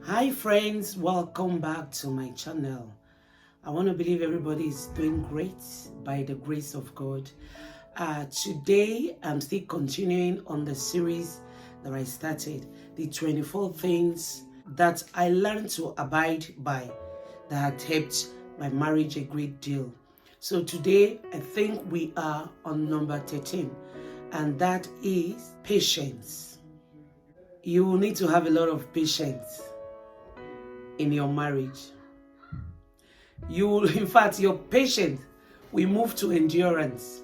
Hi friends, welcome back to my channel. I want to believe everybody is doing great by the grace of God. Today I'm still continuing on the series that I started, the 24 things that I learned to abide by that had helped my marriage a great deal. So today I think we are on number 13, and that is patience. You will need to have a lot of patience in your marriage. You will, in fact, your patience will move to endurance.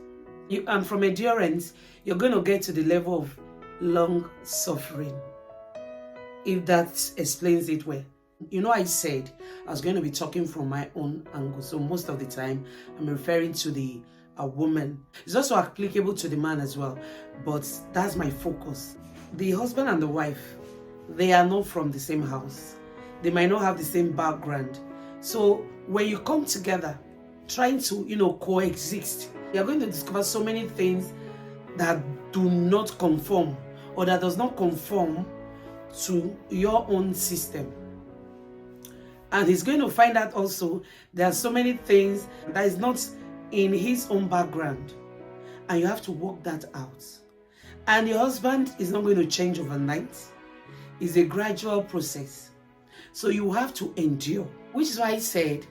And from endurance, you're going to get to the level of long suffering, if that explains it well. You know, I said I was going to be talking from my own angle, so most of the time I'm referring to a woman. It's also applicable to the man as well, but that's my focus. The husband and the wife, they are not from the same house. They might not have the same background. So when you come together, trying to, coexist, you're going to discover so many things that do not conform, or that does not conform to your own system. And he's going to find out also there are so many things that is not in his own background. And you have to work that out. And your husband is not going to change overnight. It's a gradual process. So you have to endure, which is why I said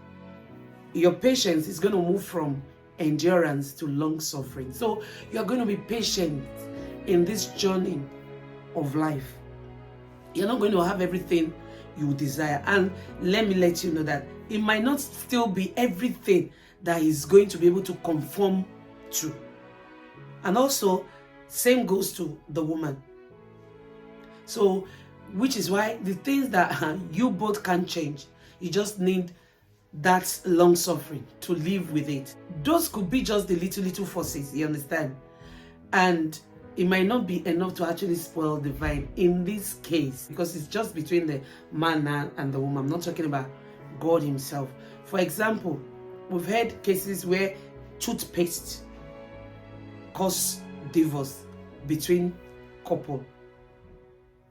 your patience is going to move from endurance to long suffering. So you're going to be patient in this journey of life. You're not going to have everything you desire. And let me let you know that it might not still be everything that he's going to be able to conform to. And also, same goes to the woman. So, which is why the things that you both can change, you just need that long suffering to live with it. Those could be just the little forces, you understand? And it might not be enough to actually spoil the vine in this case, because it's just between the man and the woman. I'm not talking about God himself. For example, we've had cases where toothpaste caused divorce between couple.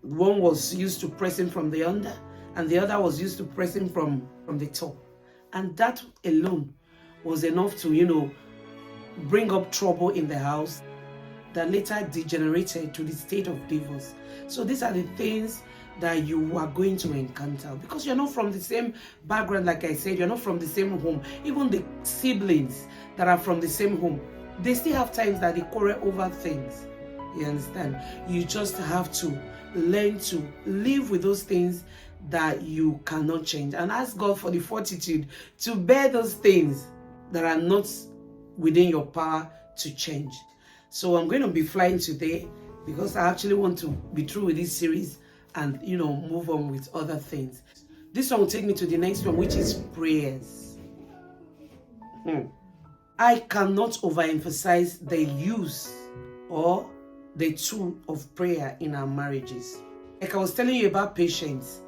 One was used to pressing from the under, and the other was used to pressing from the top. And that alone was enough to, bring up trouble in the house that later degenerated to the state of divorce. So these are the things that you are going to encounter because you're not from the same background. Like I said, you're not from the same home. Even the siblings that are from the same home, they still have times that they quarrel over things. You understand? You just have to learn to live with those things that you cannot change and ask God for the fortitude to bear those things that are not within your power to change. So I'm going to be flying today because I actually want to be through with this series and, move on with other things. This one will take me to the next one, which is prayers. I cannot overemphasize the use or the tool of prayer in our marriages. Like I was telling you about patience.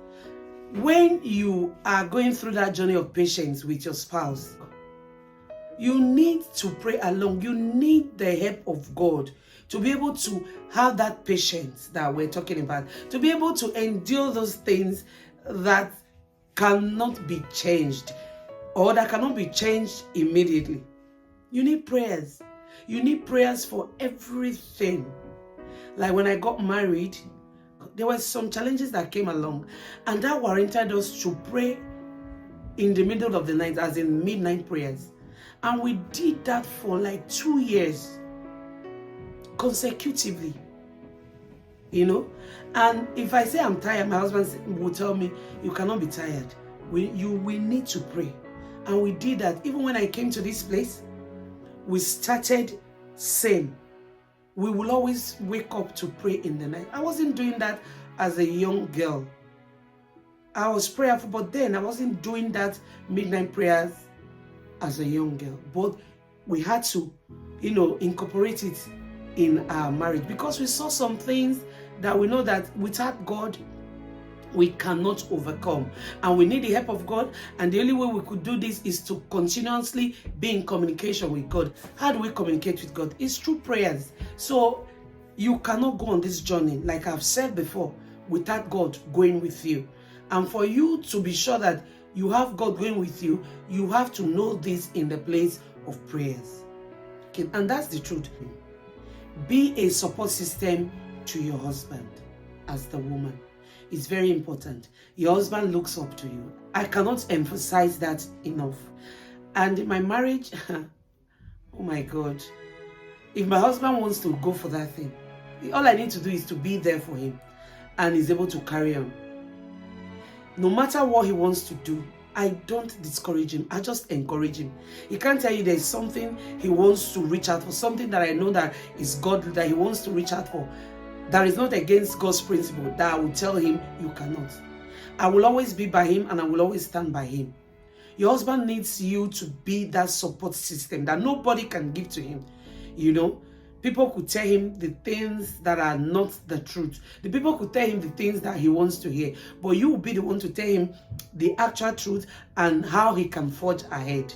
When you are going through that journey of patience with your spouse, you need to pray along. You need the help of God to be able to have that patience that we're talking about, to be able to endure those things that cannot be changed or that cannot be changed immediately. You need prayers. You need prayers for everything. Like when I got married, there were some challenges that came along, and that warranted us to pray in the middle of the night, as in midnight prayers. And we did that for like 2 years consecutively, And if I say I'm tired, my husband will tell me, you cannot be tired. We need to pray. And we did that. Even when I came to this place, we started same. We will always wake up to pray in the night. I wasn't doing that as a young girl. I was prayerful, but then I wasn't doing that midnight prayers as a young girl. But we had to, incorporate it in our marriage because we saw some things that we know that without God, we cannot overcome. And we need the help of God. And the only way we could do this is to continuously be in communication with God. How do we communicate with God? It's through prayers. So you cannot go on this journey, like I've said before, without God going with you. And for you to be sure that you have God going with you, you have to know this in the place of prayers. Okay, and that's the truth. Be a support system to your husband as the woman. It's very important. Your husband looks up to you. I cannot emphasize that enough. And in my marriage, oh my God, if my husband wants to go for that thing, all I need to do is to be there for him, and he's able to carry on. No matter what he wants to do, I don't discourage him. I just encourage him. He can't tell you there's something he wants to reach out for, something that I know that is God that he wants to reach out for, that is not against God's principle, that I will tell him you cannot. I will always be by him, and I will always stand by him. Your husband needs you to be that support system that nobody can give to him. You know, people could tell him the things that are not the truth. The people could tell him the things that he wants to hear. But you will be the one to tell him the actual truth and how he can forge ahead.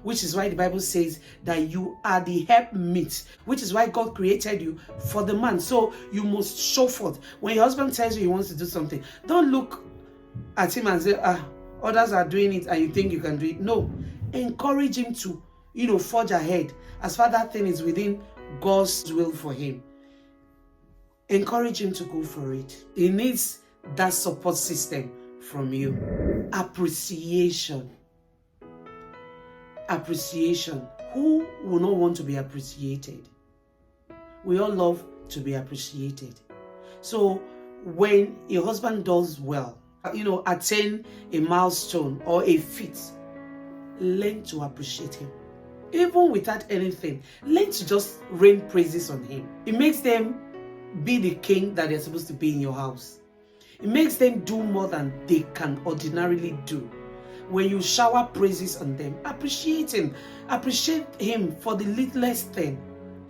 Which is why the Bible says that you are the helpmeet. Which is why God created you for the man. So you must show forth. When your husband tells you he wants to do something, don't look at him and say, others are doing it and you think you can do it. No. Encourage him to, forge ahead as far that thing is within God's will for him. Encourage him to go for it. He needs that support system from you. Appreciation. Appreciation. Who will not want to be appreciated? We all love to be appreciated. So when your husband does well, attain a milestone or a feat, learn to appreciate him. Even without anything, learn to just rain praises on him. It makes them be the king that they're supposed to be in your house. It makes them do more than they can ordinarily do. When you shower praises on them, appreciate him. Appreciate him for the littlest thing.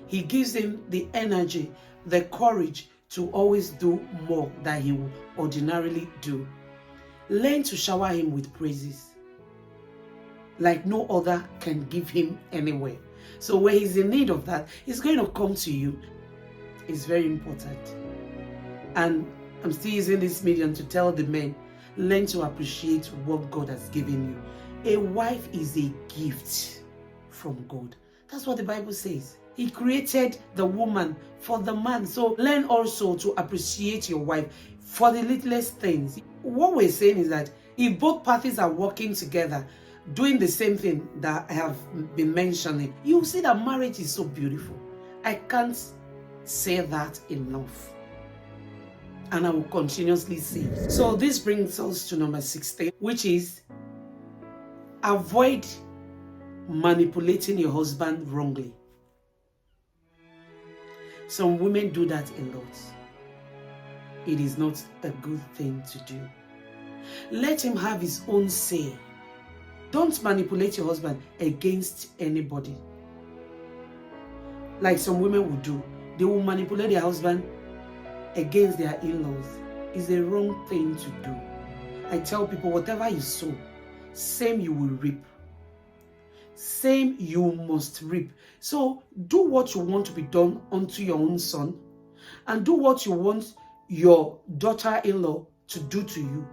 He gives them the energy, the courage to always do more than he would ordinarily do. Learn to shower him with praises like no other can give him anywhere. So when he's in need of that, he's going to come to you. It's very important. And I'm still using this medium to tell the men, learn to appreciate what God has given you. A wife is a gift from God. That's what the Bible says. He created the woman for the man. So learn also to appreciate your wife for the littlest things. What we're saying is that if both parties are working together, doing the same thing that I have been mentioning, you see that marriage is so beautiful. I can't say that enough. And I will continuously say. So this brings us to number 16, which is avoid manipulating your husband wrongly. Some women do that a lot. It is not a good thing to do. Let him have his own say. Don't manipulate your husband against anybody. Like some women will do. They will manipulate their husband against their in-laws. It's a wrong thing to do. I tell people, whatever you sow, same you will reap. Same you must reap. So do what you want to be done unto your own son, and do what you want your daughter-in-law to do to you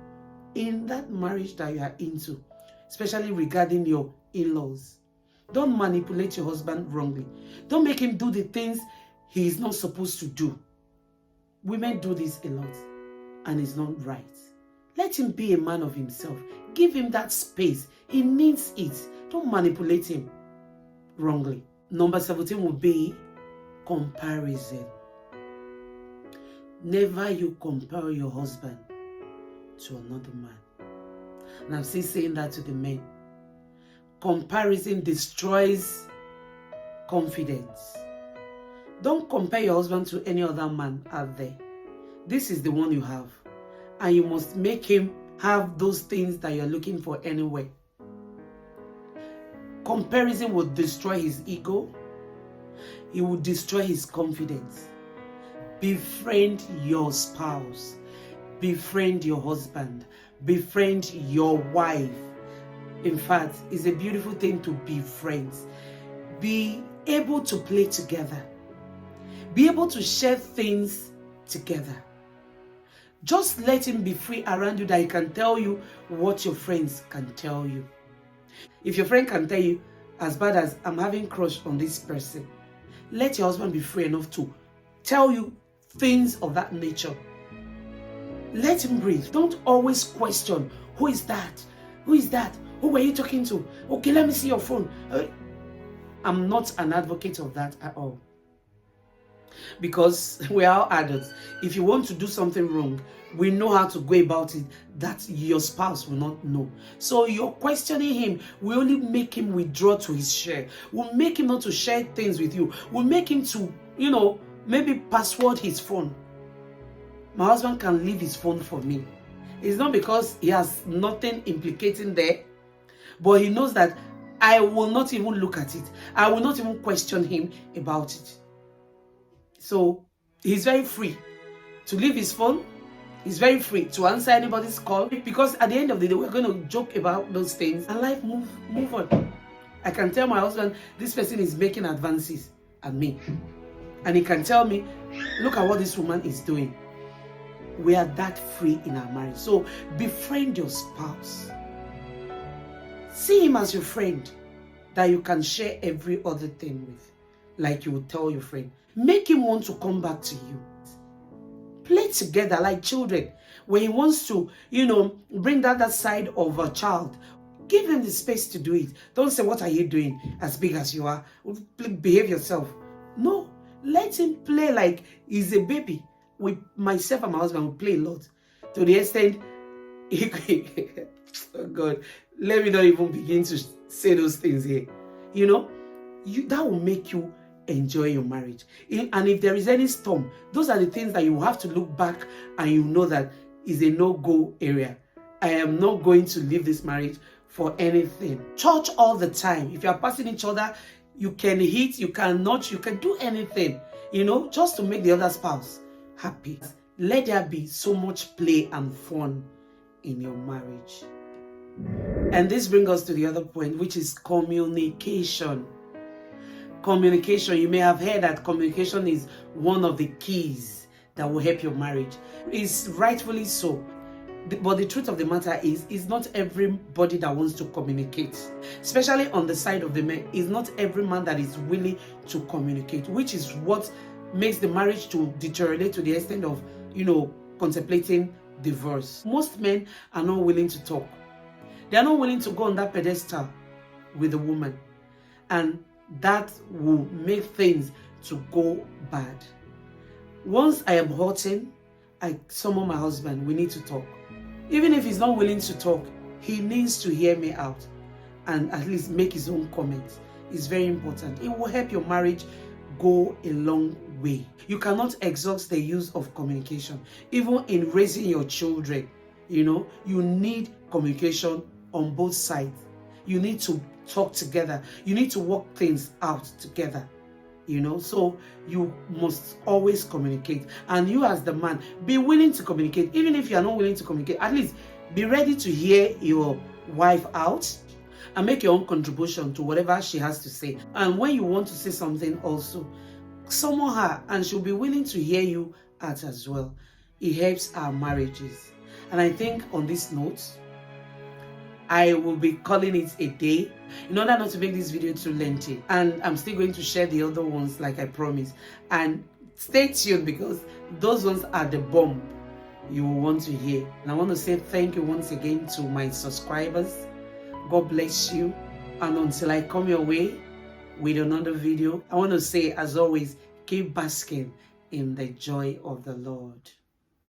in that marriage that you are into, especially regarding your in-laws. Don't manipulate your husband wrongly. Don't make him do the things he is not supposed to do. Women do this a lot, and it's not right. Let him be a man of himself. Give him that space. He needs it. Don't manipulate him wrongly. Number 17 will be comparison. Never you compare your husband to another man. And I'm still saying that to the men. Comparison destroys confidence. Don't compare your husband to any other man out there. This is the one you have. And you must make him have those things that you're looking for anyway. Comparison will destroy his ego. It will destroy his confidence. Befriend your spouse. Befriend your husband. Befriend your wife. In fact, it's a beautiful thing to be friends. Be able to play together. Be able to share things together. Just let him be free around you, that he can tell you what your friends can tell you. If your friend can tell you, as bad as I'm having crush on this person, let your husband be free enough to tell you things of that nature. Let him breathe. Don't always question, who is that? Who is that? Who were you talking to? Okay, let me see your phone. I'm not an advocate of that at all. Because we are adults. If you want to do something wrong, we know how to go about it that your spouse will not know. So you're questioning him will only make him withdraw to his share. Will make him not to share things with you. Will make him to, maybe password his phone. My husband can leave his phone for me. It's not because he has nothing implicating there, but he knows that I will not even look at it. I will not even question him about it. So he's very free to leave his phone. He's very free to answer anybody's call, because at the end of the day, we're going to joke about those things and life move on. I can tell my husband, this person is making advances at me. And he can tell me, look at what this woman is doing. We are that free in our marriage. So befriend your spouse. See him as your friend that you can share every other thing with, like you would tell your friend. Make him want to come back to you. Play together like children. When he wants to, bring that side of a child, give him the space to do it. Don't say, what are you doing as big as you are? Behave yourself. No, let him play like he's a baby. Myself and my husband will play a lot. To the extent, oh God, let me not even begin to say those things here. That will make you enjoy your marriage. And if there is any storm, those are the things that you have to look back and you know that is a no-go area. I am not going to leave this marriage for anything. Church all the time. If you are passing each other, you can hit, you can nudge, you can do anything, just to make the other spouse happy. Let there be so much play and fun in your marriage. And this brings us to the other point, which is communication. Communication. You may have heard that communication is one of the keys that will help your marriage. It's rightfully so. But the truth of the matter is, it's not everybody that wants to communicate. Especially on the side of the men, it's not every man that is willing to communicate, which is what makes the marriage to deteriorate to the extent of, contemplating divorce. Most men are not willing to talk. They are not willing to go on that pedestal with a woman. And that will make things to go bad. Once I am hurting, I summon my husband. We need to talk. Even if he's not willing to talk, he needs to hear me out and at least make his own comments. It's very important. It will help your marriage go a long way. You cannot exhaust the use of communication. Even in raising your children, you need communication on both sides. You need to talk together. You need to work things out together. So you must always communicate. And you as the man, be willing to communicate. Even if you are not willing to communicate, at least be ready to hear your wife out and make your own contribution to whatever she has to say. And when you want to say something also, summon her and she'll be willing to hear you out as well. It helps our marriages. And I think on this note, I will be calling it a day in order not to make this video too lengthy. And I'm still going to share the other ones like I promised. And stay tuned because those ones are the bomb you will want to hear. And I want to say thank you once again to my subscribers. God bless you. And until I come your way with another video, I want to say, as always, keep basking in the joy of the Lord.